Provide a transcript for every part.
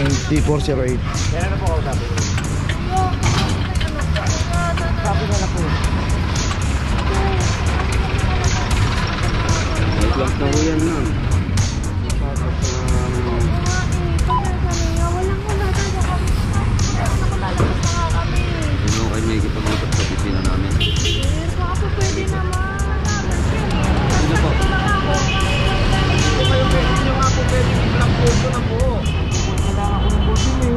2408. Kaya na po ako sabi ko. Sabi na po. May class na ho yan, ma'am. Ano kayo may ikipag-usap sa opisina namin? Ako pwede naman. Ano po? Kung kayo pwede nyo nga po pwede i-block photo na po. Kailangan ako ng photo nyo.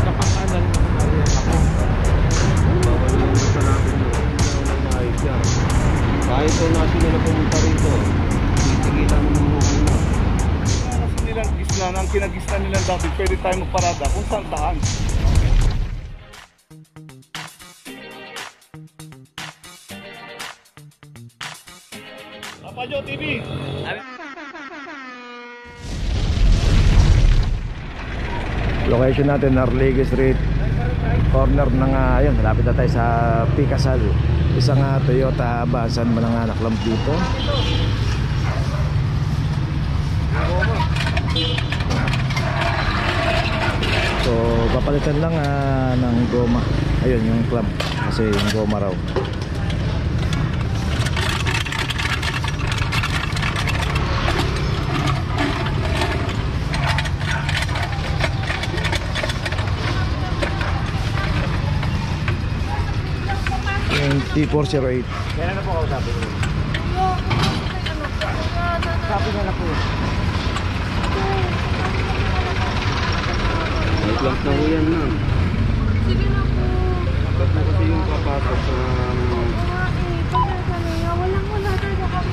Napakanan ng area ako. Bawal lang sa natin yun. Nangayos yan. Kahit po nasin na pumunta rito, titigilan mo ng mukha mo. Kasi nilang gisna, ang kinagisna nilang dati, pwede tayo magparada kung saan saan. Papa Joe TV! Location natin, Arligue Street, corner ng ayun, malapit na tayo sa Picasal. Isang Toyota Avanza mananganak lang dito. So papalitan lang ng goma. Ayun yung club, kasi yung goma raw. T408. Kaya na po ako sabi ko. Sabi na po. May class na ho yan, ma'am. Sige na po. Ba't na kasi yung papasok sa... Wala talaga kami.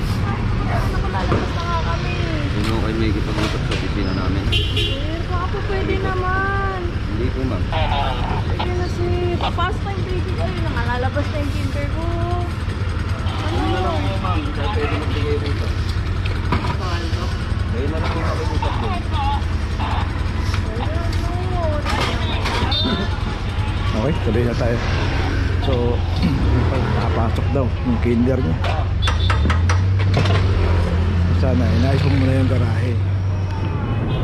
Nakalalabas na nga kami. Ano kayo may ikipag-usap sa opisina namin? Ako pwede naman. Hindi po, ma'am. Sige na si papasok yung baby ko. Ayun, nakalalabas na yung kinder ko. Ano? Ma'am, kahit pwede magbigay rito. Kayo na lang po makikita po. Okay, tuloy na tayo. So, nakapasok daw yung kinder niya. Sana, inayos ko muna yung garahe.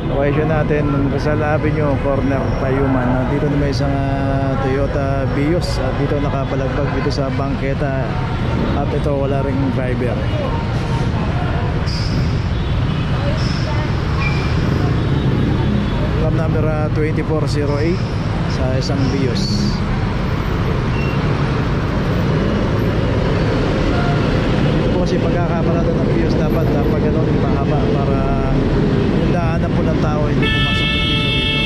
Location natin, Rizal Avenue, corner Tayuman. Dito na may isang Toyota Vios. At dito nakapalagbag dito sa bangketa. At ito wala ring driver. Club number 2408 sa isang Vios. Ito kasi pagkakaparada ng Vios dapat pag gano'n mahaba para yung daanan po ng tao hindi pumasok ng piso dito.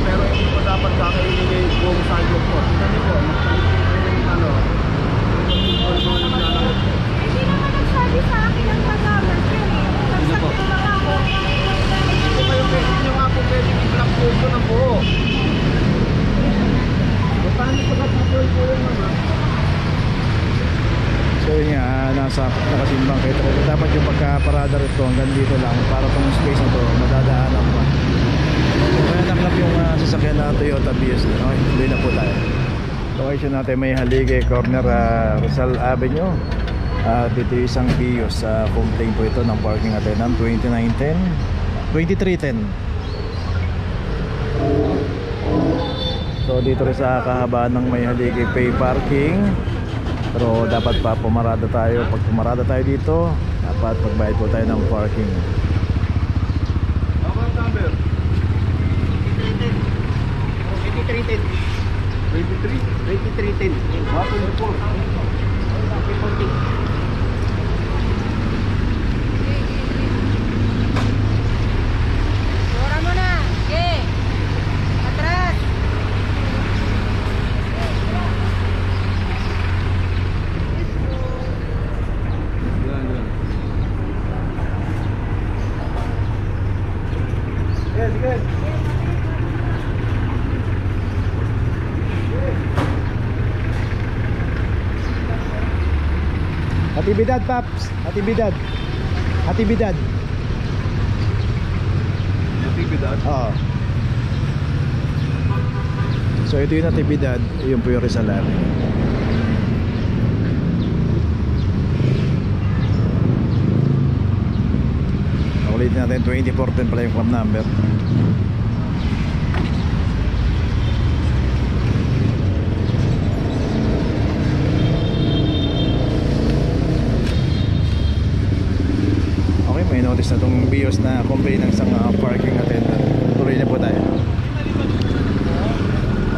Pero hindi po dapat kakainin buong sanyo po. Kasi po, ano, Hindi naman nagsabi sa akin ang kasama. Nagsakto lang ako. kung kayo pwede nyo nga po pwede i-block photo na po. Bastahan nyo sa kapatuloy po yung mga. So yun nga, nasa nakasimbang kayo. Dapat yung pagkaparada rito hanggang dito lang para itong space na to madadaanan pa. Kaya naklap yung sasakyan na Toyota Vios. Okay, tuloy na po tayo. Location natin may Halige, corner Rizal Avenue. Dito yung isang Vios. Complaint po ito ng parking attendant 2310. So dito rin sa kahabaan ng may Halige pay parking. Pero dapat pa pumarada tayo. Pag pumarada tayo dito, dapat magbayad po tayo ng parking. Apa ang number? 2310. 2310. 2310. Dora mo na. Okay. Atras. Yes, good. Atibidad, Paps. Atibidad. Natividad. Natividad? Oo. So ito yung Natividad, yung po yung Rizal Avenue. Ulitin natin, 2014 pala yung club number. Okay, may notice na itong BIOS na complain ng isang parking attendant. Tuloy na po tayo.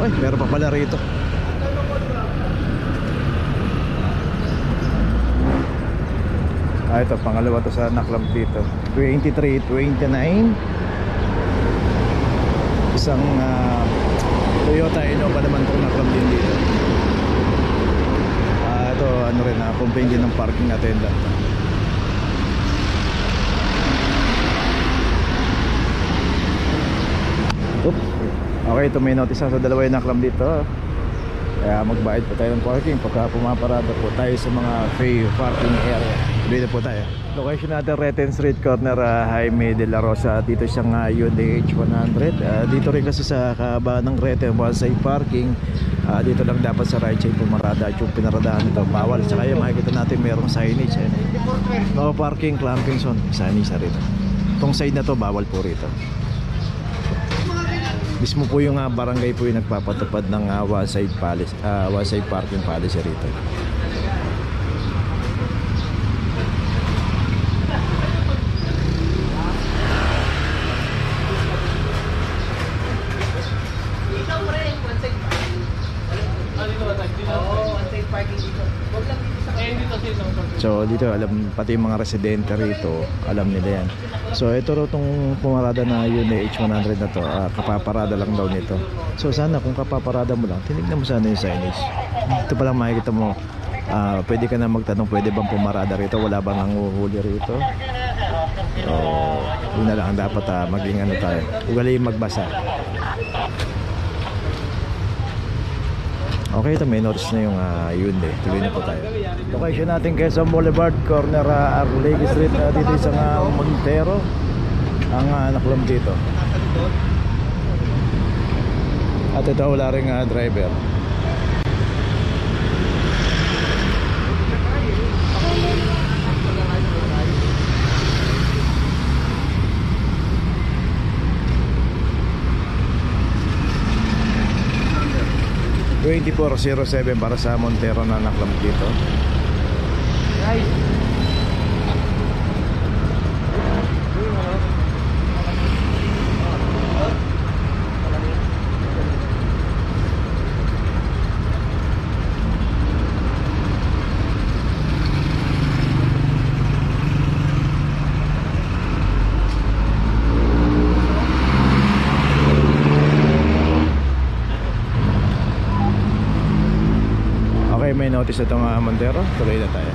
Ay, meron pa pala rito. Ito, pangalawa to sa naklab dito. 23, 29. Isang Toyota Innova naman itong naklab din dito. Ito, ano rin, complain din ng parking attendant. Oops. Okay, ito may notice sa dalawa yung naklab dito. Kaya magbayad po tayo ng parking pagka pumaparada po tayo sa mga free parking area. Dito po tayo. Location natin, Reten Street, corner Jaime de la Rosa. Dito siyang Hyundai H100. Dito rin kasi sa kabaan ng Reten, one side parking. Dito lang dapat sa right side pumarada. At yung pinaradahan nito, bawal. Saka yung makikita natin merong signage. No parking, clamping zone. Signage na rito. Itong side na to, bawal po rito. Mismo po yung barangay po yung nagpapatupad ng one side parking policy rito. So dito alam, pati yung mga residente rito alam nila yan. So ito raw itong pumarada na Hyundai H100 na to, kapaparada lang daw nito. So sana kung kapaparada mo lang, tinignan mo sana yung signage. Ito pa lang makikita mo, pwede ka na magtanong, pwede bang pumarada rito, wala bang nanguhuli rito. So yun na lang dapat, maging ano tayo, ugali magbasa. Okay, ito may notice na yung Hyundai. Tuloy na po tayo. Location natin Quezon Boulevard, corner Arlegi Street. Dito isang Montero ang naklab dito. At ito wala rin driver. (2407) para sa Montero na naklab dito. Nice. Okay, may notice itong Montero. Tuloy na tayo.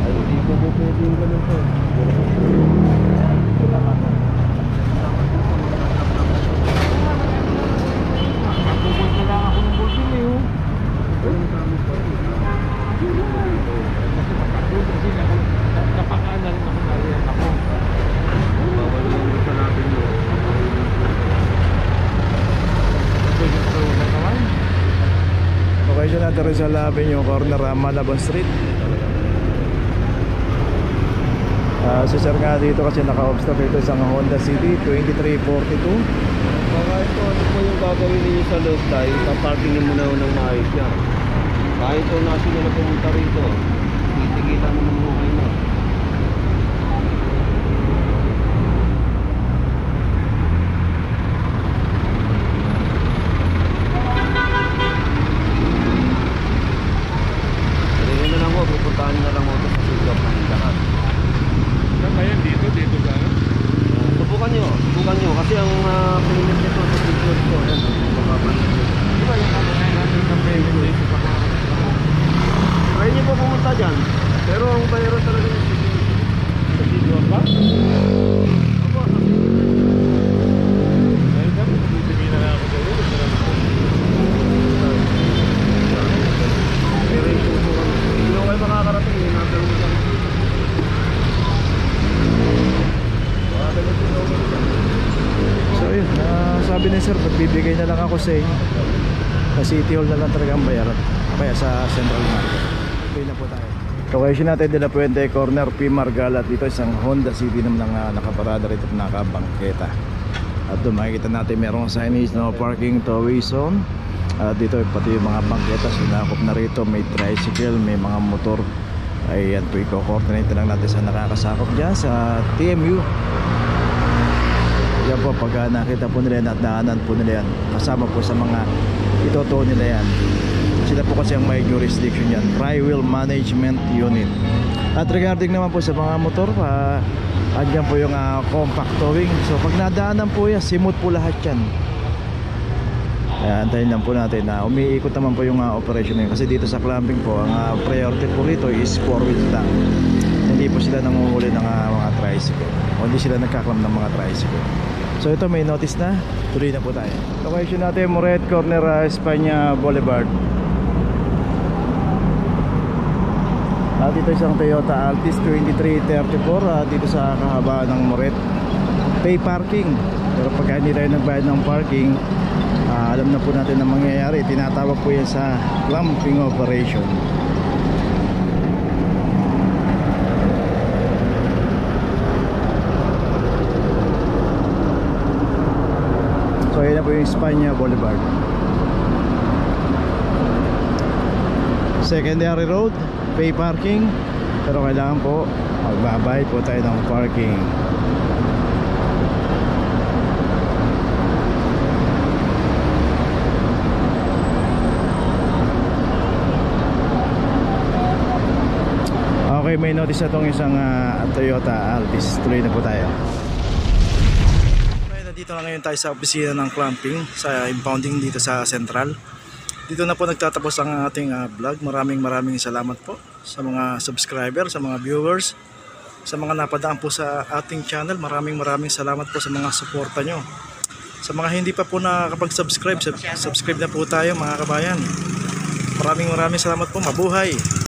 Ay, hindi ko po pwede yung ganun po. Nakapupot na lang ako ng bulsin eh. Ayun, kami po. Kasi napakaan na rin ako nariyan ako. Bawal yung gusto natin yun. Pwede ko na naman. Location natin Rizal Avenue, corner Malabon Street. Si sir nga dito kasi naka-obstop ito isang Honda City 2342. Baka ito, ano po yung gagawin ninyo sa loob tayo? Paparkingin mo na unang maayos yan. Kahit ito nasi na pumunta rito, titigilan mo ng buhay mo. Sabihin na lang mo, pupuntahan na lang mo ito sa sugat ng lahat. Saan ba yan? Dito ba? Subukan nyo kasi ang payment nito sa picture ko, yan, mapapansin. Di ba yung ano na natin na payment dito pa? Try nyo po pumunta dyan, pero ang bayaran talaga sabi ni sir, magbibigay na lang ako sa inyo. Sa City Hall na lang talaga ang bayaran. Kaya sa Central Market. Okay na po tayo. Location natin de la Puente Corner, P. Margalat. Dito isang Honda City naman ang nakaparada rito at nakabangketa. At doon makikita natin merong signage no parking tow-away zone. At dito pati yung mga bangketa sinakop na rito. May tricycle, may mga motor. Ayan po, i-coordinate lang natin sa nakakasakop dyan sa TMU. Yan po, pag nakita po nila yan at daanan po nila yan, kasama po sa mga itoto nila yan. Sila po kasi ang may jurisdiction yan, Tri-Wheel Management Unit. At regarding naman po sa mga motor, andyan po yung compact towing. So pag nadaanan po yan, simot po lahat yan. Antayin lang po natin na umiikot naman po yung operation nyo. Kasi dito sa clamping po, ang priority po rito is 4 wheels lang. Hindi po sila nanguhuli ng mga tricycle. O hindi sila nagkaklam ng mga tricycle. So ito may notice na. Tuloy na po tayo. Location natin, Moret Corner, Espanya Boulevard. Dito isang Toyota Altis 2334 dito sa kahabaan ng Moret. Pay parking. Pero pagka hindi tayo nagbayad ng parking, alam na po natin ang mangyayari. Tinatawag po yan sa clamping operation. So yan na po yung Espanya Boulevard. Secondary road, pay parking. Pero kailangan po magbabayad po tayo ng parking. Okay, may notice na itong isang Toyota Altis. Tuloy na po tayo. Okay, nandito na ngayon tayo sa opisina ng clamping sa impounding dito sa Central. Dito na po nagtatapos ang ating vlog. Maraming salamat po sa mga subscriber, sa mga viewers, sa mga napadaan po sa ating channel. Maraming salamat po sa mga suporta nyo. Sa mga hindi pa po nakakapag-subscribe, subscribe na po tayo mga kabayan. Maraming salamat po. Mabuhay!